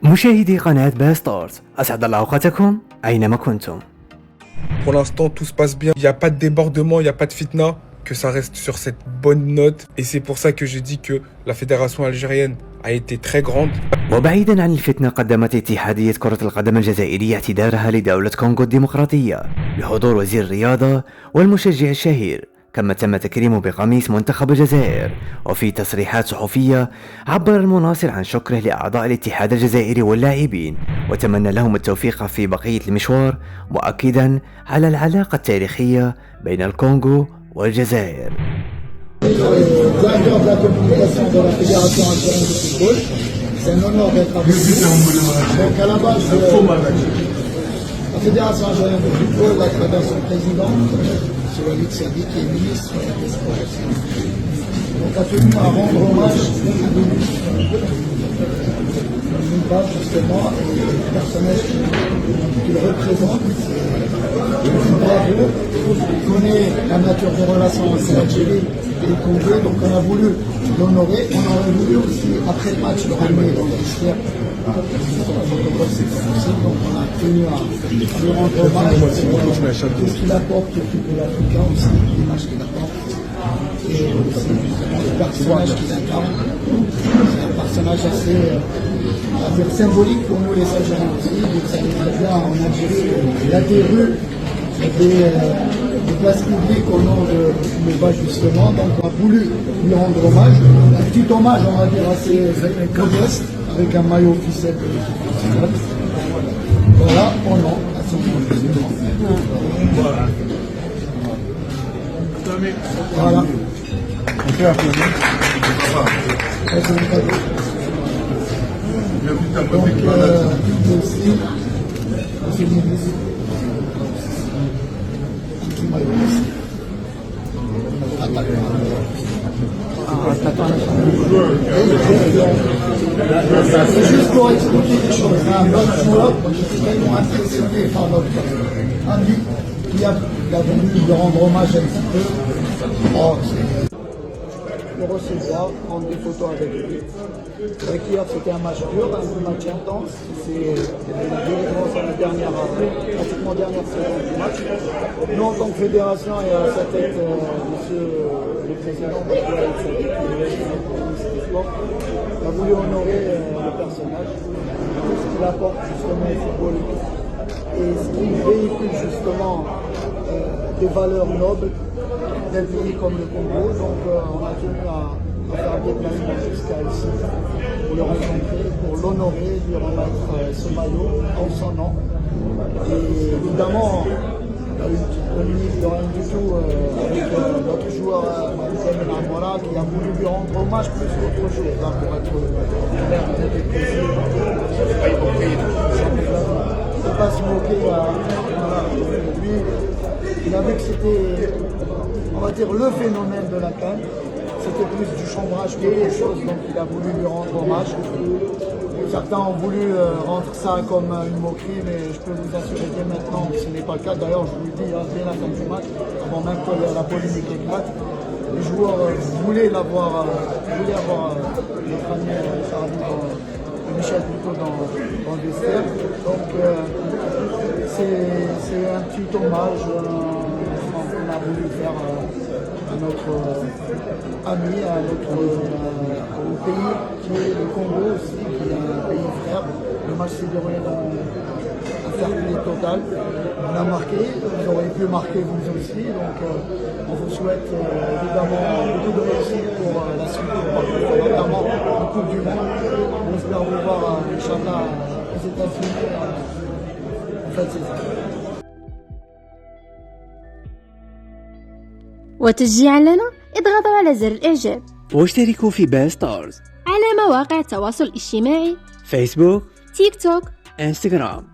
مشاهدي قناة باستارز، أسعد الله أوقاتكم أينما كنتم. Pour l'instant, tout se passe bien. Il n'y a pas de débordement, il n'y a pas de fitna. Que ça reste sur cette bonne note. Et c'est pour ça que je dis que la fédération algérienne a été très grande. وبعيدا عن الفتنة، قدمت اتحادية كرة القدم الجزائرية اعتذارها لدولة كونغو الديمقراطية بحضور وزير الرياضة والمشجع الشهير، كما تم تكريمه بقميص منتخب الجزائر. وفي تصريحات صحفية عبر المناصر عن شكره لأعضاء الاتحاد الجزائري واللاعبين، وتمنى لهم التوفيق في بقية المشوار، مؤكدا على العلاقة التاريخية بين الكونغو والجزائر. Directeur de la communication de la Fédération algérienne de football, c'est un honneur d'être avec vous. Donc à la base, la Fédération algérienne de football, à travers son président, M. Walid Serdi, qui est ministre des Sports aussi, donc a tenu à rendre hommage une page justement et le personnage qu'il représente. Bravo, il connaît la nature des relations entre l'Algérie et le Congo, donc on a voulu l'honorer. On aurait voulu aussi, après le match, le ramener dans l'histoire. Donc on a tenu à lui rendre hommage tout ce qu'il apporte au football africain aussi, l'image qu'il apporte. Et aussi le personnage qu'il incarne. C'est un personnage assez symbolique pour nous les Algériens aussi. Vous savez très bien, en Algérie, il y a des rues, des places publiques au nom de Mouba justement. Donc on a voulu lui rendre hommage. Un petit hommage, on va dire, assez modeste, avec un maillot officiel de l'équipe nationale. Voilà, en nom à son président. Voilà. Donc, aussi, monsieur le ministre, c'est juste pour expliquer des choses. Notre joueur était tellement impressionné par notre ami qui a voulu lui rendre hommage un petit peu. Le recevoir, prendre des photos avec lui. Avec hier, c'était un match dur, un match intense. C'est la dernière, pratiquement dernière seconde du match. Nous, en tant que fédération, et à sa tête, monsieur le président, on a voulu honorer le personnage, tout ce qu'il apporte justement au football et ce qui véhicule justement des valeurs nobles d'un pays comme le Congo. Donc on a tenu à faire un déplacement jusqu'à ici pour le rencontrer, pour l'honorer, lui remettre ce maillot en son nom. Et évidemment, il y a eu une petite polémique de rien du tout avec notre joueur Mohamed Amora qui a voulu lui rendre hommage plus qu'autre chose, là, pour être clair et précis. Il ne faut pas se moquer. Lui, il a vu que c'était, on va dire, le phénomène de la CAN. C'était plus du chambrage qu'autre chose, donc il a voulu lui rendre hommage. Certains ont voulu rendre ça comme une moquerie, mais je peux vous assurer dès maintenant que ce n'est pas le cas. D'ailleurs, je vous le dis, dès la fin du match, avant même que la polémique éclate, les joueurs voulaient avoir notre ami Michel plutôt dans le vestiaire. Donc c'est un petit hommage qu'on a voulu faire à notre ami, au pays qui est le Congo aussi, qui est un pays frère. Le match s'est déroulé dans un fair play total. On a marqué, vous aurez pu marquer vous aussi, donc on vous souhaite évidemment beaucoup de réussite pour la suite, notamment la Coupe du Monde. On espère vous voir, Inch'Allah, aux États-Unis en fin de saison. وتشجيعا لنا اضغطوا على زر الإعجاب واشتركوا في باستارز على مواقع التواصل الاجتماعي فيسبوك، تيك توك، انستغرام.